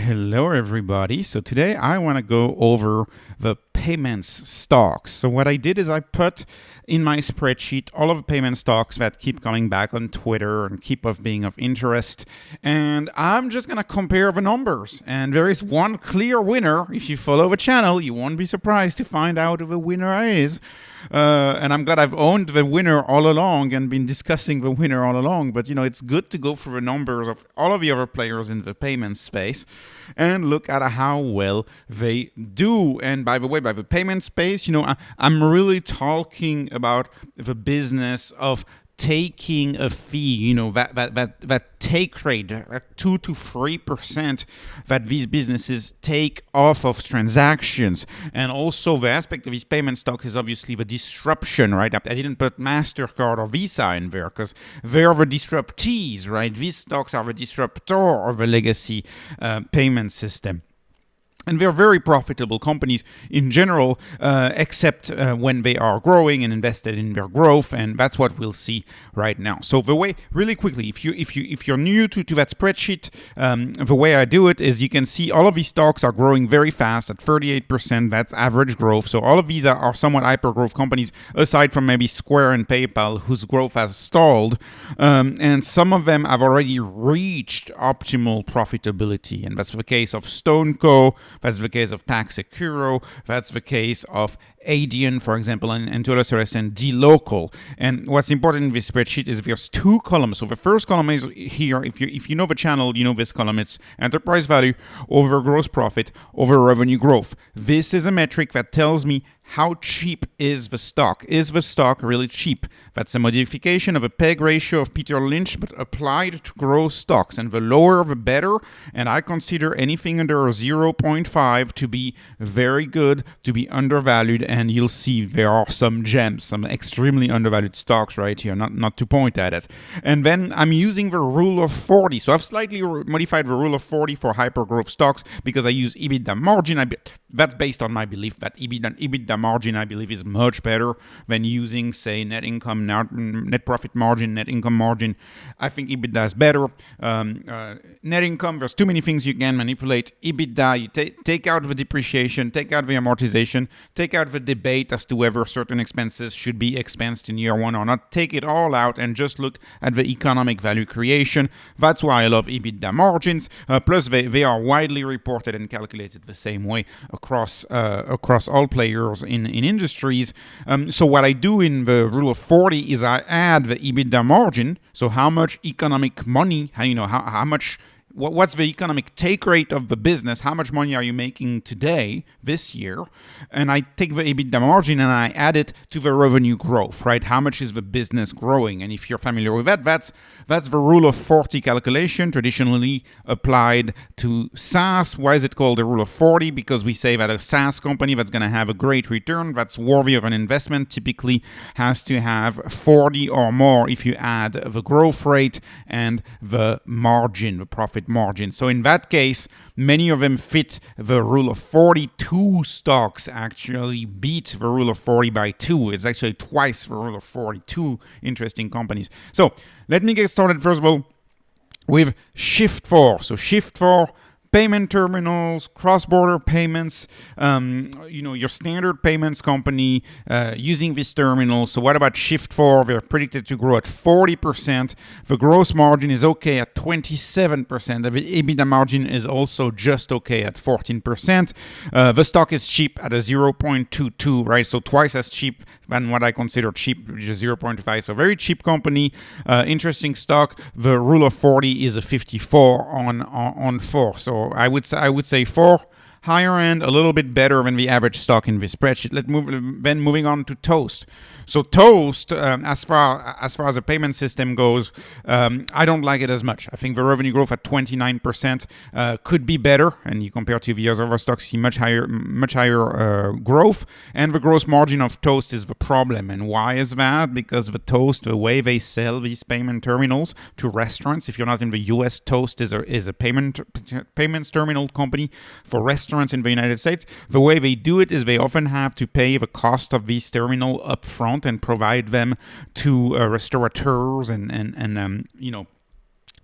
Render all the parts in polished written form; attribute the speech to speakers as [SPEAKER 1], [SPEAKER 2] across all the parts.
[SPEAKER 1] Hello, everybody. So today I want to go over the payments stocks. So what I did is I put in my spreadsheet all of the payment stocks that keep coming back on Twitter and keep of being of interest. And I'm just going to compare the numbers. And there is one clear winner. If you follow the channel, you won't be surprised to find out who the winner is. And I'm glad I've owned the winner all along and been discussing the winner all along. But, you know, it's good to go through the numbers of all of the other players in the payment space and look at how well they do. And by the way, by the payment space, you know, I'm really talking about the business of taking a fee, you know, that take rate, that 2 to 3% that these businesses take off of transactions. And also the aspect of these payment stocks is obviously the disruption, right? I didn't put MasterCard or Visa in there because they're the disruptees, right? These stocks are the disruptor of the legacy payment system. And they're very profitable companies in general, except when they are growing and invested in their growth, and that's what we'll see right now. So the way, really quickly, if you're new to that spreadsheet, the way I do it is you can see all of these stocks are growing very fast at 38%. That's average growth. So all of these are somewhat hyper-growth companies, aside from maybe Square and PayPal, whose growth has stalled, and some of them have already reached optimal profitability, and that's the case of StoneCo. That's the case of PAGS. That's the case of ADYEN, for example, and to a lesser extent, DLO. And what's important in this spreadsheet is there's two columns. So the first column is here. If you know the channel, you know this column. It's enterprise value over gross profit over revenue growth. This is a metric that tells me how cheap is the stock. Is the stock really cheap? That's a modification of a PEG ratio of Peter Lynch, but applied to growth stocks. And the lower, the better. And I consider anything under 0.5 to be very good, to be undervalued. And you'll see there are some gems, some extremely undervalued stocks right here, not to point at it. And then I'm using the rule of 40. So I've slightly modified the rule of 40 for hypergrowth stocks because I use EBITDA margin. That's based on my belief that EBITDA margin, I believe, is much better than using, say, net income, net profit margin, net income margin. I think EBITDA is better. Net income, there's too many things you can manipulate. EBITDA, you take out the depreciation, take out the amortization, take out the debate as to whether certain expenses should be expensed in year one or not. Take it all out and just look at the economic value creation. That's why I love EBITDA margins. Plus, they are widely reported and calculated the same way across all players in industries. So what I do in the rule of 40 is I add the EBITDA margin. So how much economic money, how much. What's the economic take rate of the business? How much money are you making today, this year? And I take the EBITDA margin and I add it to the revenue growth, right? How much is the business growing? And if you're familiar with that, that's the rule of 40 calculation, traditionally applied to SaaS. Why is it called the rule of 40? Because we say that a SaaS company that's going to have a great return, that's worthy of an investment, typically has to have 40 or more if you add the growth rate and the margin, the profit margin. So in that case, many of them fit the rule of 40. Two stocks actually beat the rule of 40 by 2. It's actually twice the rule of 40. Two interesting companies. So let me get started first of all with Shift4. So Shift4, payment terminals, cross-border payments, your standard payments company using this terminal. So what about Shift4? They're predicted to grow at 40%. The gross margin is okay at 27%. The EBITDA margin is also just okay at 14%. The stock is cheap at a 0.22, right? So twice as cheap than what I consider cheap, which is 0.5. So very cheap company, interesting stock. The rule of 40 is a 54 on 4. So I would say 4. Higher end, a little bit better than the average stock in this spreadsheet. Moving on to TOST. So TOST, as far as the payment system goes, I don't like it as much. I think the revenue growth at 29% could be better, and you compare to the other stocks, see much higher growth. And the gross margin of TOST is the problem. And why is that? Because the TOST, the way they sell these payment terminals to restaurants, if you're not in the US, TOST is a payments terminal company for restaurants in the United States. The way they do it is they often have to pay the cost of these terminal up front and provide them to restaurateurs and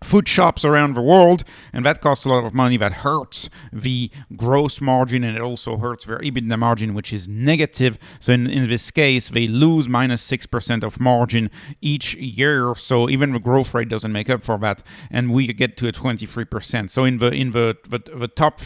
[SPEAKER 1] food shops around the world, and that costs a lot of money. That hurts the gross margin, and it also hurts their EBITDA margin, which is negative. So in this case, they lose minus 6% of margin each year. So even the growth rate doesn't make up for that, and we get to a 23%. So in the top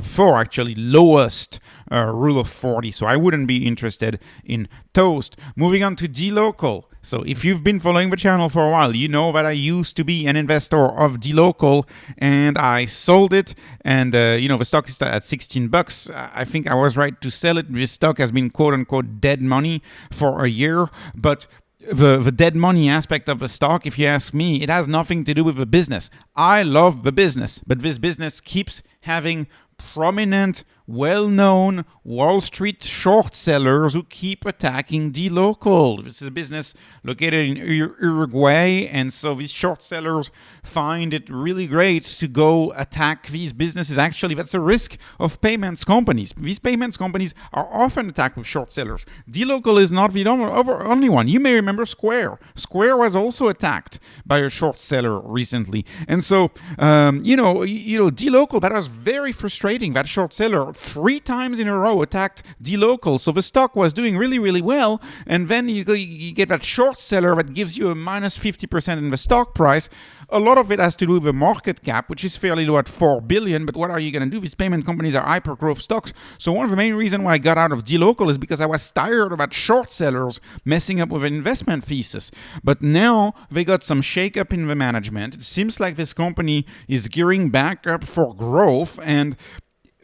[SPEAKER 1] four actually lowest rule of 40. So I wouldn't be interested in TOST. Moving on to DLO. So if you've been following the channel for a while, you know that I used to be an investor of DLO, and I sold it. And the stock is at $16. I think I was right to sell it. This stock has been quote unquote dead money for a year, but the dead money aspect of the stock, if you ask me, it has nothing to do with the business. I love the business, but this business keeps having prominent, well-known Wall Street short sellers who keep attacking DLO. This is a business located in Uruguay, and so these short sellers find it really great to go attack these businesses. Actually, that's a risk of payments companies. These payments companies are often attacked with short sellers. DLO is not the only one. You may remember Square. Square was also attacked by a short seller recently, and so DLO, that was very frustrating. That short seller 3 times in a row attacked DLO. So the stock was doing really, really well. And then you get that short seller that gives you a minus 50% in the stock price. A lot of it has to do with the market cap, which is fairly low at $4 billion. But what are you going to do? These payment companies are hyper-growth stocks. So one of the main reasons why I got out of DLO is because I was tired about short sellers messing up with an investment thesis. But now they got some shake-up in the management. It seems like this company is gearing back up for growth, and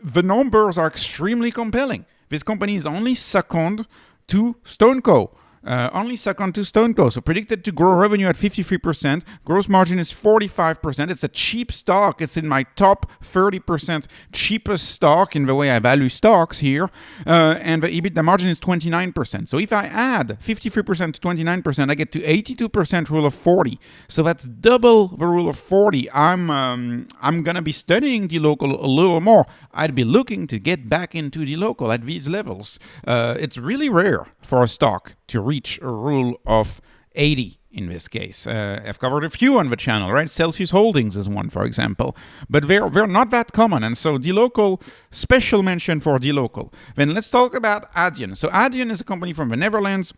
[SPEAKER 1] the numbers are extremely compelling. This company is only second to StoneCo. So predicted to grow revenue at 53%. Gross margin is 45%. It's a cheap stock. It's in my top 30% cheapest stock in the way I value stocks here. And the EBITDA margin is 29%. So if I add 53% to 29%, I get to 82% rule of 40. So that's double the rule of 40. I'm going to be studying DLO a little more. I'd be looking to get back into DLO at these levels. It's really rare for a stock to reach a rule of 80 in this case. I've covered a few on the channel, right? Celsius Holdings is one, for example. But they're not that common. And so DLO, special mention for DLO. Then let's talk about ADYEN. So ADYEN is a company from the Netherlands,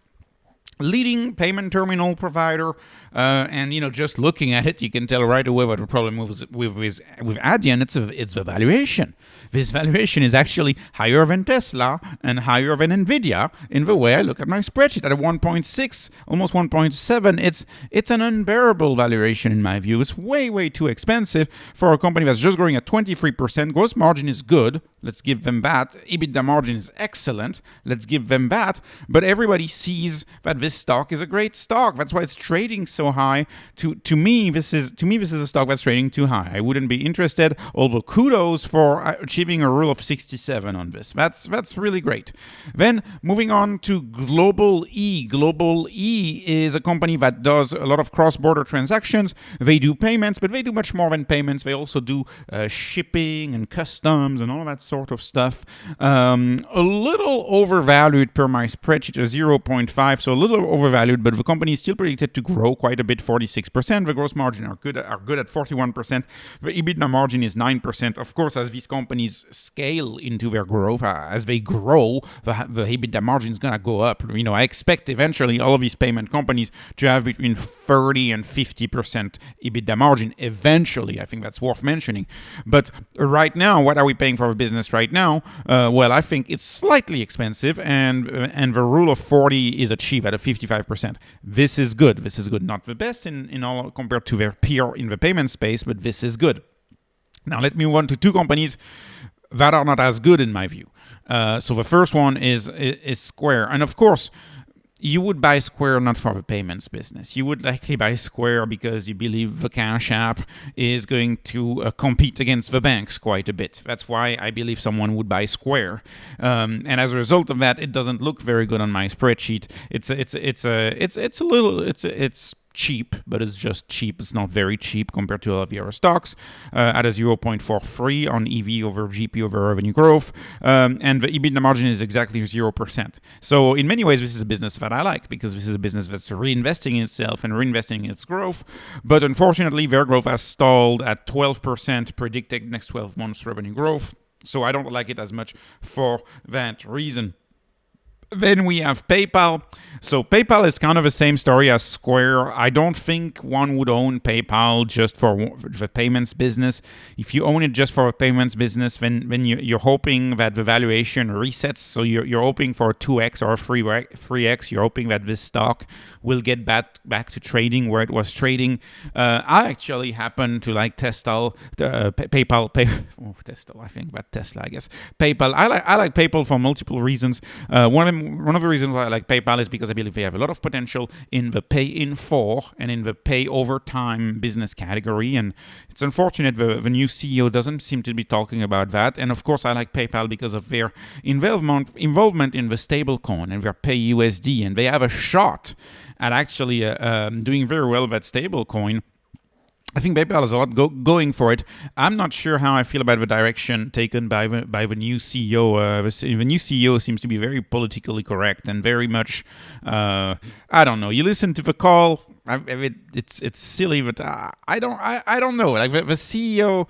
[SPEAKER 1] leading payment terminal provider, and just looking at it, you can tell right away what the problem with ADYEN. It's the valuation. This valuation is actually higher than Tesla and higher than Nvidia in the way I look at my spreadsheet at a 1.6, almost 1.7. It's an unbearable valuation in my view. It's way too expensive for a company that's just growing at 23%. Gross margin is good. Let's give them that. EBITDA margin is excellent. Let's give them that. But everybody sees that this stock is a great stock. That's why it's trading so high. To me, this is a stock that's trading too high. I wouldn't be interested. Although kudos for achieving a rule of 67 on this. That's really great. Then moving on to GLBE. GLBE is a company that does a lot of cross-border transactions. They do payments, but they do much more than payments. They also do shipping and customs and all that sort of stuff. A little overvalued per my spreadsheet, a 0.5, so a little overvalued, but the company is still predicted to grow quite a bit, 46%. The gross margin are good at 41%. The EBITDA margin is 9%. Of course, as these companies scale into their growth, as they grow, the EBITDA margin is going to go up. I expect eventually all of these payment companies to have between 30 and 50% EBITDA margin eventually. I think that's worth mentioning. But right now, what are we paying for a business right now? Well, I think it's slightly expensive, and the rule of 40 is achieved at a 55%. This is good. Not the best in all compared to their peer in the payment space, but this is good. Now let me move on to 2 companies that are not as good in my view. So the first one is Square, and of course, you would buy Square not for the payments business. You would likely buy Square because you believe the Cash App is going to compete against the banks quite a bit. That's why I believe someone would buy Square. And as a result of that, it doesn't look very good on my spreadsheet. It's cheap, but it's just cheap. It's not very cheap compared to all of the other stocks, at a 0.43 on EV over GP over revenue growth, and the EBITDA margin is exactly 0%. So in many ways, this is a business that I like, because this is a business that's reinvesting in itself and reinvesting in its growth. But unfortunately, their growth has stalled at 12% predicted next 12 months revenue growth. So I don't like it as much for that reason. Then we have PayPal. So PayPal is kind of the same story as Square. I don't think one would own PayPal just for the payments business. If you own it just for a payments business, then you're hoping that the valuation resets. So you're hoping for a 2x or a 3x. You're hoping that this stock will get back to trading where it was trading. I actually happen to like Tesla, PayPal. Tesla. I think about Tesla, I guess. PayPal. I like PayPal for multiple reasons. One of the reasons why I like PayPal is because I believe they have a lot of potential in the pay in for and in the pay over time business category. And it's unfortunate the new CEO doesn't seem to be talking about that. And of course, I like PayPal because of their involvement in the stablecoin and their PayUSD. And they have a shot at actually doing very well with that stablecoin. I think PayPal has a lot going for it. I'm not sure how I feel about the direction taken by the new CEO. The new CEO seems to be very politically correct and very much, I don't know. You listen to the call. It's silly, but I don't know. Like the CEO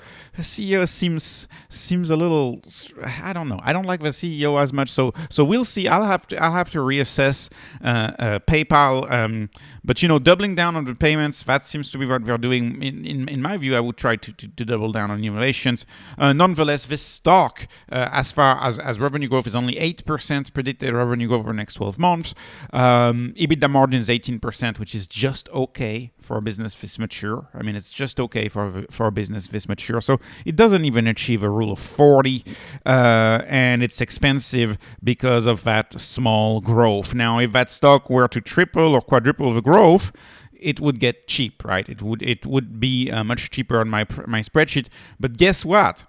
[SPEAKER 1] seems a little. I don't know. I don't like the CEO as much. So we'll see. I'll have to reassess PayPal. But doubling down on the payments, that seems to be what they're doing. In my view, I would try to double down on innovations. Nonetheless, this stock, as far as revenue growth, is only 8% predicted revenue growth over the next 12 months. EBITDA margin is 18%, which is just okay for a business this mature. I mean, it's just okay for a business this mature. So it doesn't even achieve a rule of 40, and it's expensive because of that small growth. Now, if that stock were to triple or quadruple the growth, it would get cheap, right? It would be much cheaper on my spreadsheet. But guess what?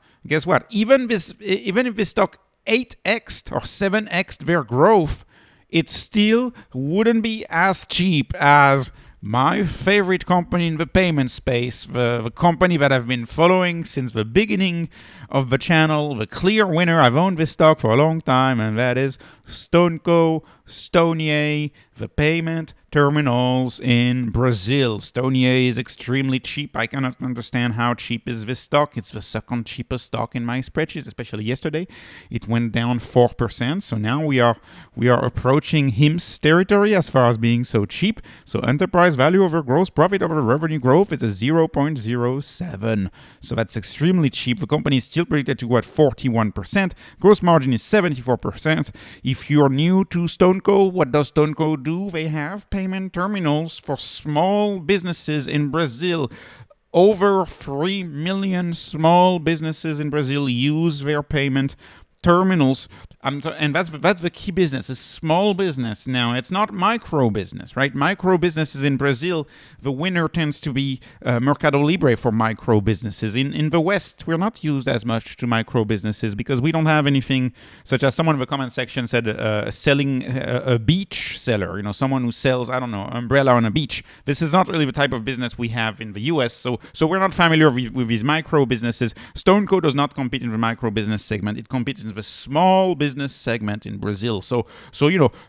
[SPEAKER 1] Even if this stock 8x or 7x their growth, it still wouldn't be as cheap as my favorite company in the payment space, the company that I've been following since the beginning of the channel, the clear winner. I've owned this stock for a long time, and that is STNE, the payment terminals in Brazil. STNE is extremely cheap. I cannot understand how cheap is this stock. It's the second cheapest stock in my spreadsheet, especially yesterday. It went down 4%. So now we are approaching HIMSS territory as far as being so cheap. So enterprise value over gross profit over revenue growth is a 0.07. So that's extremely cheap. The company is still predicted to go at 41%. Gross margin is 74%. If you're new to STNE, what does STNE do? They have payment terminals for small businesses in Brazil. Over 3 million small businesses in Brazil use their payment terminals, and that's the key business, is small business. Now, it's not micro business, right? Micro businesses in Brazil, the winner tends to be Mercado Libre for micro businesses. In the West, we're not used as much to micro businesses because we don't have anything such as someone in the comment section said selling a beach seller, someone who sells, I don't know, umbrella on a beach. This is not really the type of business we have in the US, so we're not familiar with these micro businesses. STNE does not compete in the micro business segment. It competes in the small business segment in Brazil. So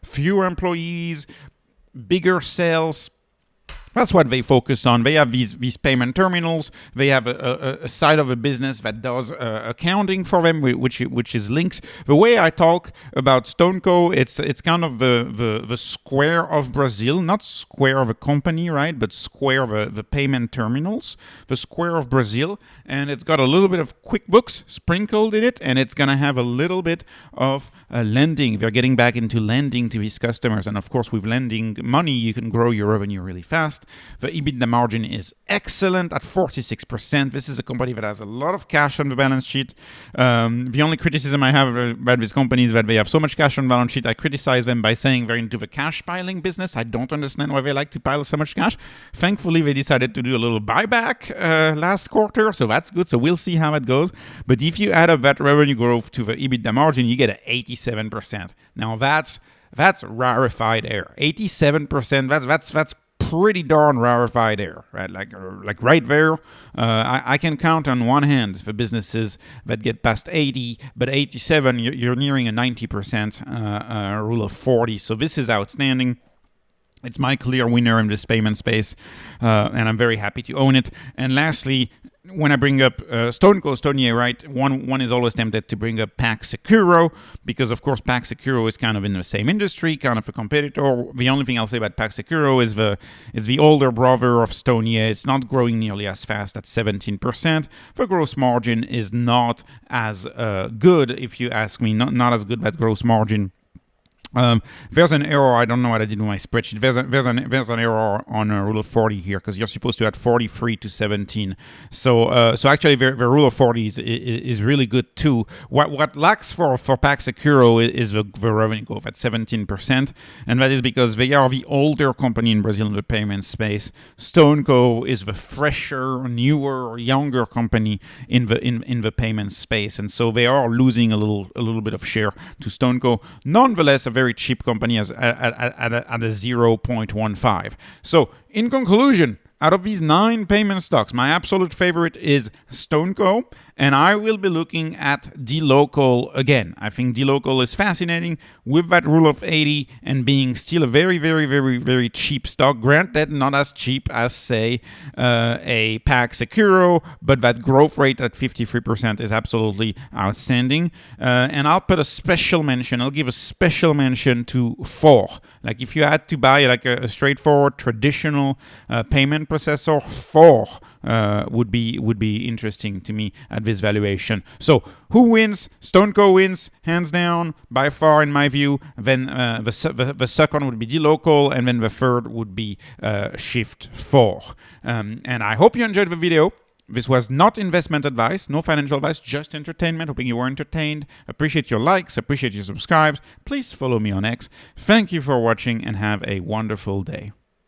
[SPEAKER 1] fewer employees, bigger sales. That's what they focus on. They have these payment terminals. They have a side of a business that does accounting for them, which is links. The way I talk about STNE, it's kind of the Square of Brazil, not Square of a company, right? But Square of the payment terminals, the Square of Brazil, and it's got a little bit of QuickBooks sprinkled in it, and it's gonna have a little bit of lending. They're getting back into lending to these customers, and of course, with lending money, you can grow your revenue really fast. The EBITDA margin is excellent at 46%. This is a company that has a lot of cash on the balance sheet. The only criticism I have about this company is that they have so much cash on the balance sheet. I criticize them by saying they're into the cash piling business. I don't understand why they like to pile so much cash. Thankfully, they decided to do a little buyback last quarter, so that's good. So we'll see how it goes. But if you add up that revenue growth to the EBITDA margin, you get an 87%. Now that's rarefied air. 87%. That's pretty darn rarefied air, right? Like right there, I can count on one hand the businesses that get past 80, but 87, you're nearing a 90% rule of 40. So this is outstanding. It's my clear winner in this payment space, and I'm very happy to own it. And lastly, when I bring up STNE, right, one is always tempted to bring up PAGS Securo, because of course PAGS Securo is kind of in the same industry, kind of a competitor. The only thing I'll say about PAGS Securo is the older brother of STNE. It's not growing nearly as fast at 17%. The gross margin is not as good, if you ask me, not as good that gross margin. There's an error. I don't know what I did with my spreadsheet. There's an error on rule of 40 here, because you're supposed to add 43 to 17. So actually the rule of 40 is really good too. What lacks for PAGS Securo is the revenue growth at 17%, and that is because they are the older company in Brazil in the payment space. STNE is the fresher, newer, younger company in the payment space, and so they are losing a little bit of share to STNE. Nonetheless, a very cheap company at a 0.15. So in conclusion, out of these 9 payment stocks, my absolute favorite is STNE, and I will be looking at DLO again. I think DLO is fascinating with that rule of 80 and being still a very, very, very, very cheap stock. Granted, not as cheap as, say, a PAGS Securo, but that growth rate at 53% is absolutely outstanding. And I'll put a special mention. I'll give a special mention to 4. Like if you had to buy like a straightforward traditional payment processor, 4 would be interesting to me at this valuation. So who wins? STNE wins, hands down, by far in my view. Then the second would be DLO, and then the third would be Shift4. And I hope you enjoyed the video. This was not investment advice, no financial advice, just entertainment. Hoping you were entertained. Appreciate your likes, appreciate your subscribes. Please follow me on X. Thank you for watching and have a wonderful day.